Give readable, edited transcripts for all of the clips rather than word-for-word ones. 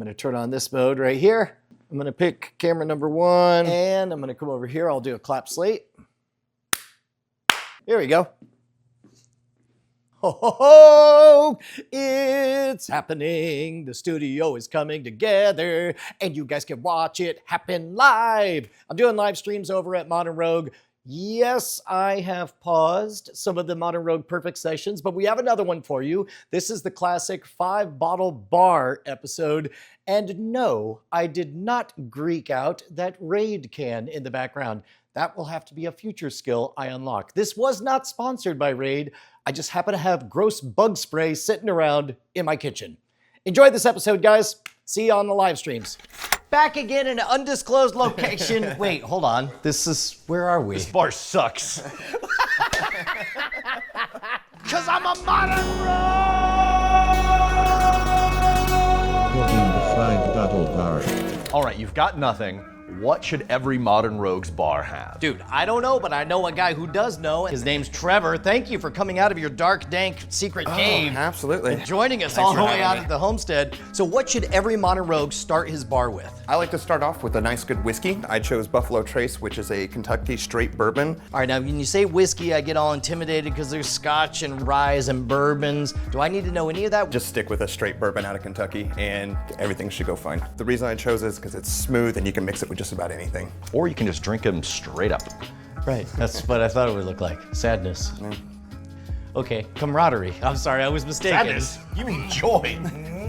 gonna turn on this mode right here. I'm gonna pick camera number 1, and I'm gonna come over here. I'll do a clap slate. Here we go. Ho, ho, ho! It's happening. The studio is coming together, and you guys can watch it happen live. I'm doing live streams over at Modern Rogue. Yes, I have paused some of the Modern Rogue Perfect sessions, but we have another one for you. This is the classic 5-bottle bar episode. And no, I did not Greek out that Raid can in the background. That will have to be a future skill I unlock. This was not sponsored by Raid. I just happen to have gross bug spray sitting around in my kitchen. Enjoy this episode, guys. See you on the live streams. Back again in an undisclosed location. Wait, hold on. Where are we? This bar sucks. Because I'm a modern rogue! All right, you've got nothing. What should every Modern Rogues bar have? Dude, I don't know, but I know a guy who does know. His name's Trevor. Thank you for coming out of your dark, dank, secret cave. Absolutely. And joining us Thanks all for the way out having at the homestead. So what should every Modern Rogue start his bar with? I like to start off with a nice good whiskey. I chose Buffalo Trace, which is a Kentucky straight bourbon. All right, now when you say whiskey, I get all intimidated because there's scotch and rye and bourbons. Do I need to know any of that? Just stick with a straight bourbon out of Kentucky and everything should go fine. The reason I chose it is because it's smooth and you can mix it with just about anything. Or you can just drink them straight up. Right, that's what I thought it would look like. Sadness. Yeah. Okay, camaraderie. I'm sorry, I was mistaken. Sadness? You mean joy.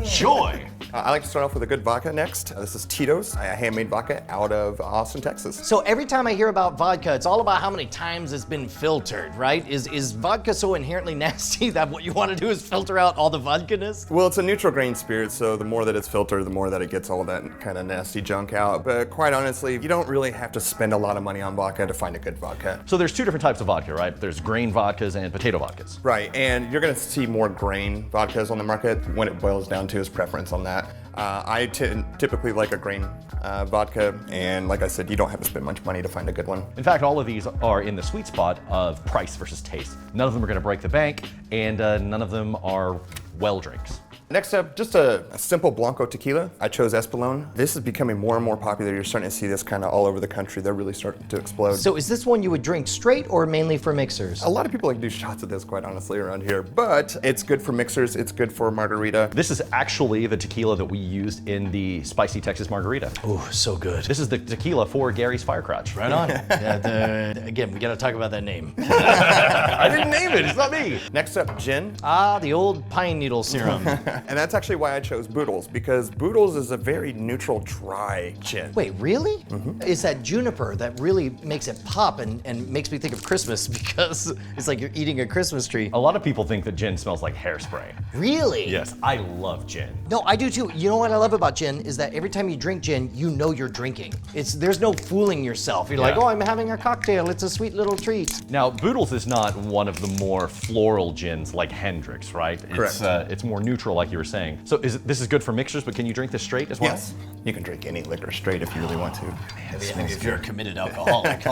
Joy. I like to start off with a good vodka next. This is Tito's, a handmade vodka out of Austin, Texas. So every time I hear about vodka, it's all about how many times it's been filtered, right? Is vodka so inherently nasty that what you want to do is filter out all the vodka-ness? Well, it's a neutral grain spirit, so the more that it's filtered, the more that it gets all that kind of nasty junk out. But quite honestly, you don't really have to spend a lot of money on vodka to find a good vodka. So there's two different types of vodka, right? There's grain vodkas and potato vodkas. Right, and you're gonna see more grain vodkas on the market when it boils down to his preference on that. I typically like a grain vodka, and like I said, you don't have to spend much money to find a good one. In fact, all of these are in the sweet spot of price versus taste. None of them are gonna break the bank, and none of them are well drinks. Next up, just a simple Blanco tequila. I chose Espolón. This is becoming more and more popular. You're starting to see this kind of all over the country. They're really starting to explode. So is this one you would drink straight or mainly for mixers? A lot of people like to do shots of this, quite honestly, around here, but it's good for mixers. It's good for margarita. This is actually the tequila that we used in the spicy Texas margarita. Oh, so good. This is the tequila for Gary's Fire Crotch. Right on. Again, we gotta talk about that name. I didn't name it, it's not me. Next up, gin. Ah, the old pine needle serum. And that's actually why I chose Boodles, because Boodles is a very neutral, dry gin. Wait, really? Mm-hmm. It's that juniper that really makes it pop and makes me think of Christmas because it's like you're eating a Christmas tree. A lot of people think that gin smells like hairspray. Really? Yes, I love gin. No, I do too. You know what I love about gin is that every time you drink gin, you know you're drinking. There's no fooling yourself. You're like, oh, I'm having a cocktail. It's a sweet little treat. Now, Boodles is not one of the more floral gins like Hendrick's, right? Correct. It's more neutral, like you were saying. So this is good for mixers, but can you drink this straight as well? Yes. You can drink any liquor straight if you really want to. If you're a committed alcoholic,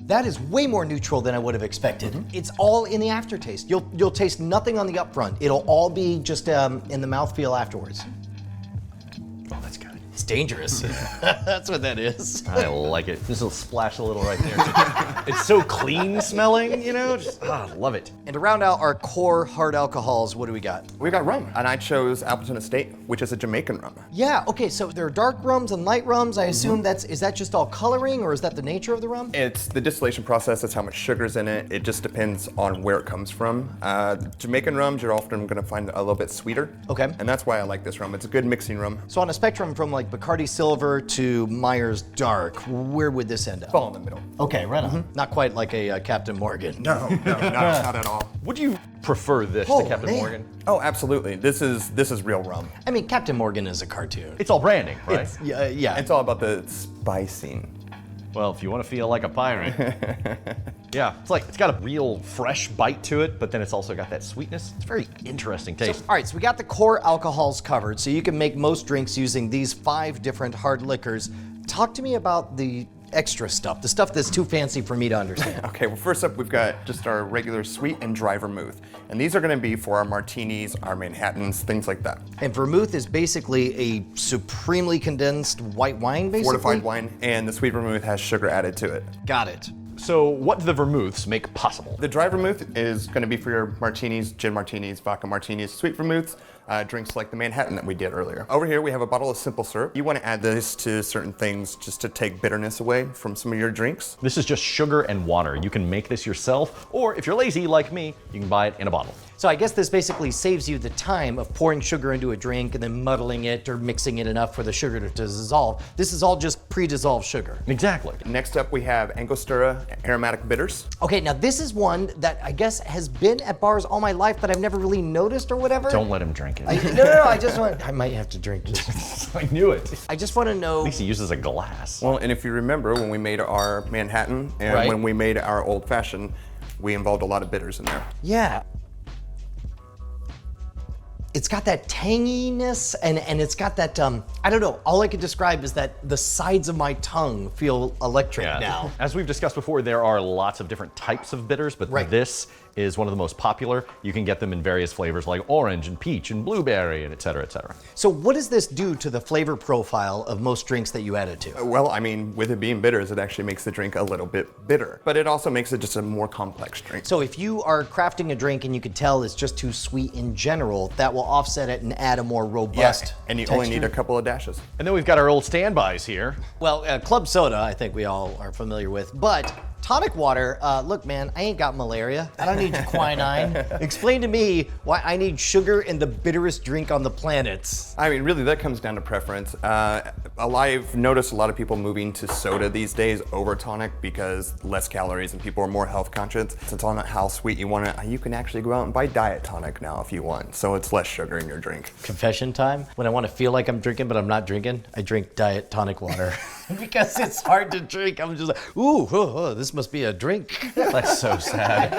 That is way more neutral than I would have expected. Mm-hmm. It's all in the aftertaste. You'll taste nothing on the upfront. It'll all be just in the mouthfeel afterwards. Oh, that's good. It's dangerous. That's what that is. I like it. This will splash a little right there. It's so clean smelling, you know? Just, love it. And to round out our core hard alcohols, what do we got? We got rum, and I chose Appleton Estate, which is a Jamaican rum. Yeah, okay, so there are dark rums and light rums. I assume is that just all coloring, or is that the nature of the rum? It's the distillation process, it's how much sugar's in it. It just depends on where it comes from. Jamaican rums, you're often gonna find a little bit sweeter. Okay. And that's why I like this rum. It's a good mixing rum. So on a spectrum from like Bacardi Silver to Myers Dark, where would this end up? Fall in the middle. Okay, right on. Not quite like a Captain Morgan. No, not at all. Would you prefer this Oh, to Captain man. Morgan? Oh, absolutely. This is real rum. I mean, Captain Morgan is a cartoon. It's all branding, right? Yeah. It's all about the spicing. Well, if you want to feel like a pirate. Yeah, it's got a real fresh bite to it, but then it's also got that sweetness. It's a very interesting taste. All right, so we got the core alcohols covered, so you can make most drinks using these 5 different hard liquors. Talk to me about the extra stuff, the stuff that's too fancy for me to understand. Okay, well, first up, we've got just our regular sweet and dry vermouth. And these are gonna be for our martinis, our Manhattans, things like that. And vermouth is basically a supremely condensed white wine, basically? Fortified wine, and the sweet vermouth has sugar added to it. Got it. So what do the vermouths make possible? The dry vermouth is gonna be for your martinis, gin martinis, vodka martinis, sweet vermouths, drinks like the Manhattan that we did earlier. Over here, we have a bottle of simple syrup. You wanna add this to certain things just to take bitterness away from some of your drinks. This is just sugar and water. You can make this yourself, or if you're lazy like me, you can buy it in a bottle. So I guess this basically saves you the time of pouring sugar into a drink and then muddling it or mixing it enough for the sugar to dissolve. This is all just pre-dissolved sugar. Exactly. Next up, we have Angostura Aromatic Bitters. Okay, now this is one that I guess has been at bars all my life, but I've never really noticed or whatever. Don't let him drink it. No, I just want, I might have to drink this. I knew it. I just want to know. At least he uses a glass. Well, and if you remember, when we made our Manhattan and Right. when we made our Old Fashioned, we involved a lot of bitters in there. Yeah. It's got that tanginess and it's got that, I don't know, all I can describe is that the sides of my tongue feel electric now. As we've discussed before, there are lots of different types of bitters, but Right. this is one of the most popular. You can get them in various flavors like orange and peach and blueberry and et cetera, et cetera. So what does this do to the flavor profile of most drinks that you add it to? Well, I mean, with it being bitters, it actually makes the drink a little bit bitter, but it also makes it just a more complex drink. So if you are crafting a drink and you can tell it's just too sweet in general, that will offset it and add a more robust and you texture. only need a couple of dashes. And then we've got our old standbys here. Well, club soda, I think we all are familiar with, but tonic water, look man, I ain't got malaria. I don't need quinine. Explain to me why I need sugar in the bitterest drink on the planet. I mean, really, that comes down to preference. I've noticed a lot of people moving to soda these days over tonic because less calories and people are more health conscious. It's all not how sweet you want it. You can actually go out and buy diet tonic now if you want, so it's less sugar in your drink. Confession time, when I want to feel like I'm drinking but I'm not drinking, I drink diet tonic water. Because it's hard to drink. I'm just like, ooh, this must be a drink. That's so sad.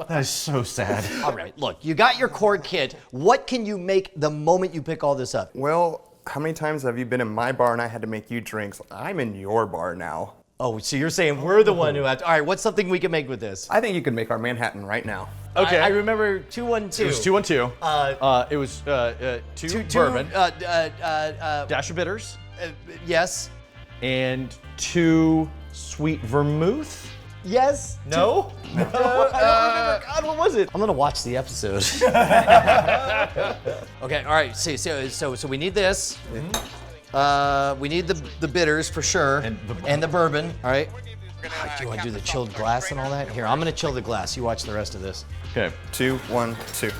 That is so sad. All right, look, you got your core kit. What can you make the moment you pick all this up? Well, how many times have you been in my bar and I had to make you drinks? I'm in your bar now. Oh, so you're saying we're the one who have to, all right, what's something we can make with this? I think you can make our Manhattan right now. Okay. I remember 212. It was 212. It was two bourbon, dash of bitters, Yes. and 2 sweet vermouth. Yes. No? I don't remember. God, what was it? I'm gonna watch the episode. Okay, all right. So we need this. We need the bitters for sure, and the bourbon. All right. Do you want to do the chilled glass and all that? Here, I'm gonna chill the glass. You watch the rest of this. Okay. 2, 1, 2.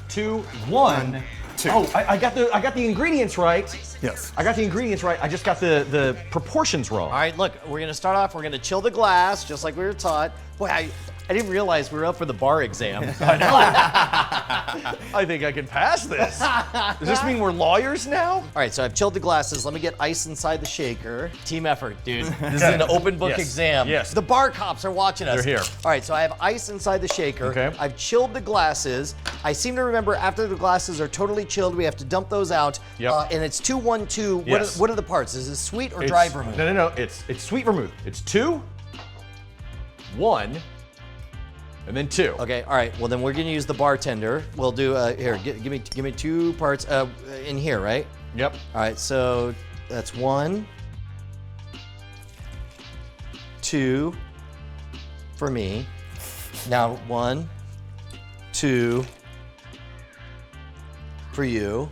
2, 1, 2. Oh, I got the ingredients right. Yes. I got the ingredients right. I just got the proportions wrong. All right, look, we're gonna start off. We're gonna chill the glass, just like we were taught. Boy, I didn't realize we were up for the bar exam. I think I can pass this. Does this mean we're lawyers now? All right, so I've chilled the glasses. Let me get ice inside the shaker. Team effort, dude. This is an open book Yes, exam. yes. The bar cops are watching us. They're here. All right, so I have ice inside the shaker. Okay. I've chilled the glasses. I seem to remember after the glasses are totally chilled, we have to dump those out. Yep. And it's 212. Yes. What are the parts? Is it sweet or dry vermouth? No. It's sweet vermouth. It's 2, 1, and then 2. Okay, all right. Well, then we're gonna use the bartender. We'll do here. Give me 2 parts in here, right? Yep. All right. So that's 1, 2 for me. Now 1, 2 for you.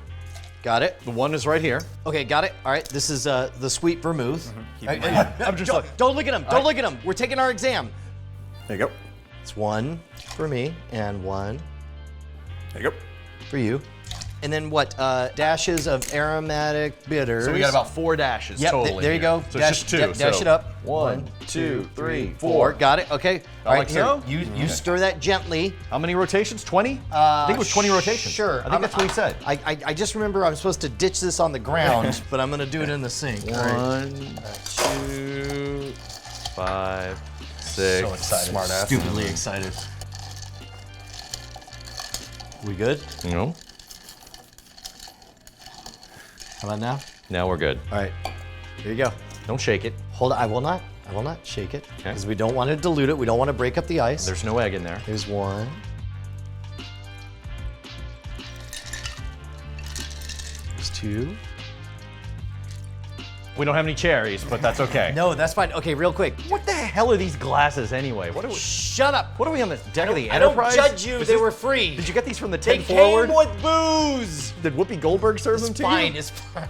Got it? The 1 is right here. Okay, got it. All right. This is the sweet vermouth. I'm just like, Don't look at him. Don't look at him. We're taking our exam. There you go. It's 1 for me and 1 There you go. for you. And then what? Dashes of aromatic bitters. so we got about 4 dashes Yep, total. there you go. So Dash- it's just 2. dash it up. 1, 2, 3, 4. 4. Got it. Okay. All right. like Here. so? You stir that gently. How many rotations? 20? I think it was 20 rotations. Sure. I think that's what he said. I just remember I'm supposed to ditch this on the ground, but I'm gonna do it in the sink. All right. 1, 2, 5, 6. So excited. Smart ass. Stupidly excited. We good? No. How about now? Now we're good. All right. Here you go. Don't shake it. Hold on. I will not. I will not shake it Okay. because we don't want to dilute it. We don't want to break up the ice. There's no egg in there. Here's one. There's two. We don't have any cherries, but that's okay. No, that's fine. Okay, real quick. What the hell are these glasses anyway? What are we? Shut up. What are we on the deck of the I don't Enterprise? judge you. Is They this- were free. Did you get these from the They 10 Forward? came with booze. Did Whoopi Goldberg serve them It's to fine. you? It's fine.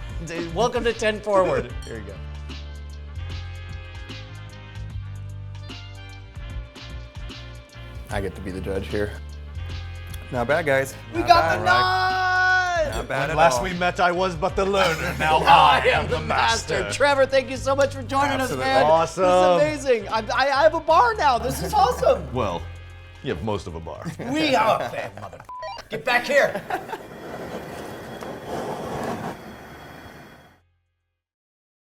Welcome to 10 Forward. Here you go. I get to be the judge here. Not bad, guys. We Not got bad, the right? nut. Not bad at Last all. we met, I was but the learner. Now I am the master. Trevor, thank you so much for joining Absolutely. us, man. Awesome. This is amazing. I have a bar now. This is awesome. Well, you have most of a bar. We are, mother. Get back here.